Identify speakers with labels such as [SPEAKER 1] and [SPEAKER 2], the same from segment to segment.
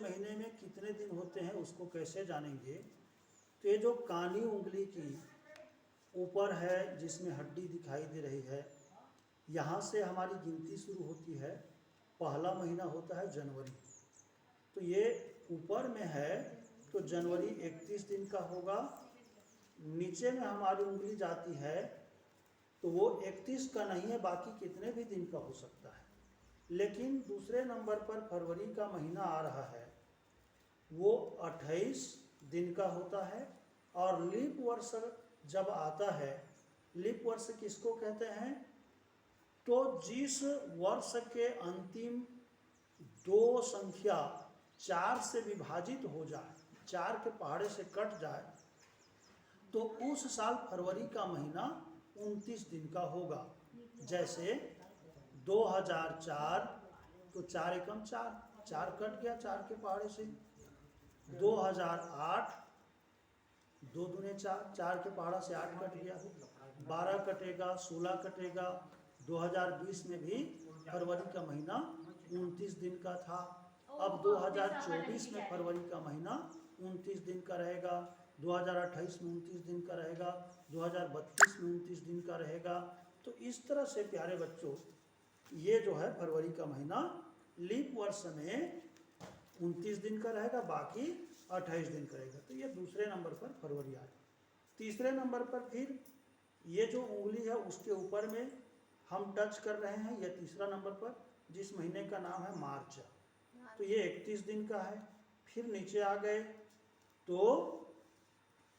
[SPEAKER 1] महीने में कितने दिन होते हैं उसको कैसे जानेंगे। तो ये जो कानी उंगली की ऊपर है जिसमें हड्डी दिखाई दे रही है, यहाँ से हमारी गिनती शुरू होती है। पहला महीना होता है जनवरी, तो ये ऊपर में है तो जनवरी 31 दिन का होगा। नीचे में हमारी उंगली जाती है तो वो 31 का नहीं है, बाकी कितने भी दिन का हो सकता है। लेकिन दूसरे नंबर पर फरवरी का महीना आ रहा है, वो 28 दिन का होता है। और लीप वर्ष जब आता है, लीप वर्ष किसको कहते हैं, तो जिस वर्ष के अंतिम दो संख्या 4 से विभाजित हो जाए, 4 के पहाड़े से कट जाए, तो उस साल फरवरी का महीना 29 दिन का होगा। जैसे 2004, तो 4 एकम 4, 4 कट गया 4 के पहाड़े से। 2008, 2 दूने 4, 4 के पहाड़ा से 8 कट गया, 12 कटेगा, 16 कटेगा। 2020 में भी फरवरी का महीना 29 दिन का था। अब 2024 में फरवरी का महीना 29 दिन का रहेगा, 2028 में 29 दिन का रहेगा, 2032 में 29 दिन का रहेगा। तो इस तरह से प्यारे बच्चों, ये जो है फरवरी का महीना लीप वर्ष में 29 दिन का रहेगा, बाकी 28 दिन का रहेगा। तो ये दूसरे नंबर पर फरवरी आए। तीसरे नंबर पर फिर ये जो उंगली है उसके ऊपर में हम टच कर रहे हैं, ये तीसरा नंबर पर, जिस महीने का नाम है मार्च। तो ये 31 दिन का है। फिर नीचे आ गए तो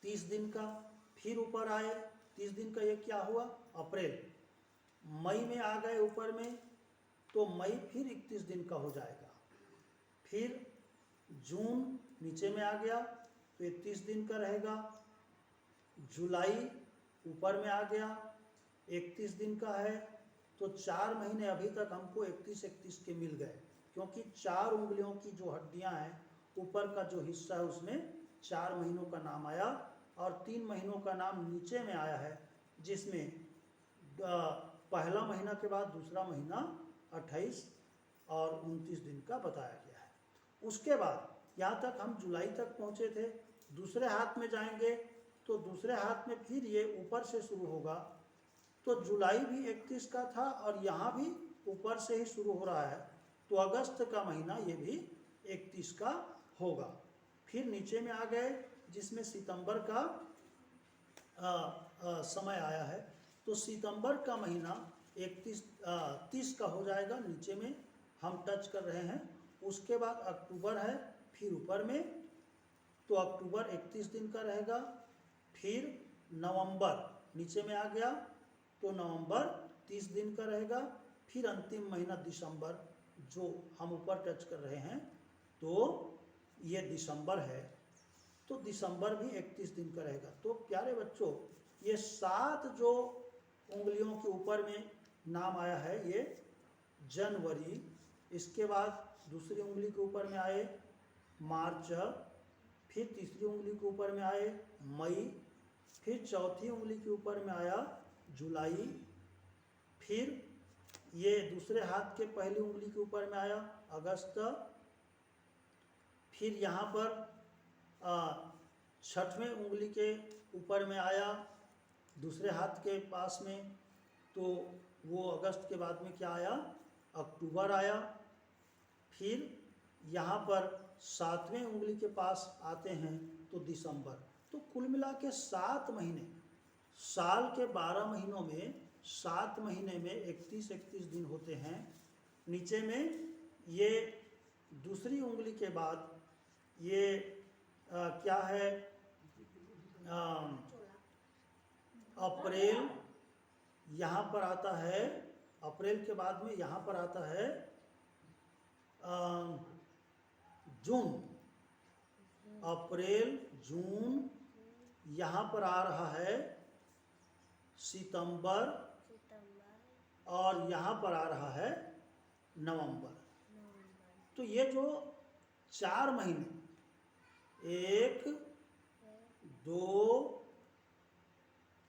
[SPEAKER 1] 30 दिन का, फिर ऊपर आए 30 दिन का, ये क्या हुआ, अप्रैल। मई में आ गए ऊपर में, तो मई फिर 31 दिन का हो जाएगा। फिर जून नीचे में आ गया तो 31 दिन का रहेगा। जुलाई ऊपर में आ गया, 31 दिन का है। तो 4 महीने अभी तक हमको 31 के मिल गए, क्योंकि 4 उंगलियों की जो हड्डियां हैं, ऊपर का जो हिस्सा है उसमें 4 महीनों का नाम आया, और 3 महीनों का नाम नीचे में आया है, जिसमें पहला महीना के बाद दूसरा महीना 28 और 29 दिन का बताया गया है। उसके बाद यहाँ तक हम जुलाई तक पहुँचे थे। दूसरे हाथ में जाएंगे तो दूसरे हाथ में फिर ये ऊपर से शुरू होगा। तो जुलाई भी 31 का था और यहाँ भी ऊपर से ही शुरू हो रहा है, तो अगस्त का महीना ये भी 31 का होगा। फिर नीचे में आ गए जिसमें सितंबर का समय आया है, तो सितंबर का महीना 30 का हो जाएगा, नीचे में हम टच कर रहे हैं। उसके बाद अक्टूबर है, फिर ऊपर में, तो अक्टूबर 31 दिन का रहेगा। फिर नवंबर नीचे में आ गया, तो नवंबर 30 दिन का रहेगा। फिर अंतिम महीना दिसंबर, जो हम ऊपर टच कर रहे हैं, तो ये दिसंबर है, तो दिसंबर भी 31 दिन का रहेगा। तो प्यारे बच्चों, ये 7 जो उंगलियों के ऊपर में नाम आया है, ये जनवरी, इसके बाद दूसरी उंगली के ऊपर में आए मार्च, फिर तीसरी उंगली के ऊपर में आए मई, फिर चौथी उंगली के ऊपर में आया जुलाई, फिर ये दूसरे हाथ के पहली उंगली के ऊपर में आया अगस्त, फिर यहाँ पर छठवें उंगली के ऊपर में आया दूसरे हाथ के पास में, तो वो अगस्त के बाद में क्या आया, अक्टूबर आया। फिर यहाँ पर 7वें उंगली के पास आते हैं तो दिसंबर। तो कुल मिला के 7 महीने, साल के 12 महीनों में 7 महीने में 31 दिन होते हैं। नीचे में ये दूसरी उंगली के बाद ये क्या है, अप्रैल यहाँ पर आता है, अप्रैल के बाद में यहाँ पर आता है जून, अप्रैल जून, यहाँ पर आ रहा है सितंबर, और यहाँ पर आ रहा है नवंबर। तो ये जो 4 महीने, 1 2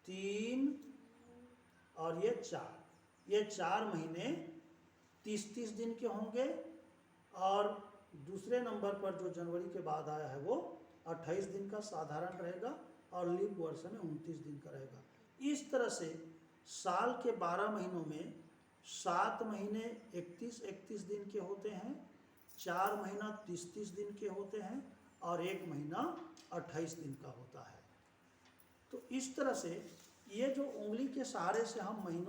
[SPEAKER 1] 3 और ये 4, ये 4 महीने 30 दिन के होंगे, और दूसरे नंबर पर जो जनवरी के बाद आया है वो 28 दिन का साधारण रहेगा और लीप वर्ष में 29 दिन का रहेगा। इस तरह से साल के 12 महीनों में 7 महीने 31 दिन के होते हैं, 4 महीना 30 दिन के होते हैं और 1 महीना 28 दिन का होता है। तो इस तरह से ये जो उंगली के सहारे से हम महीनों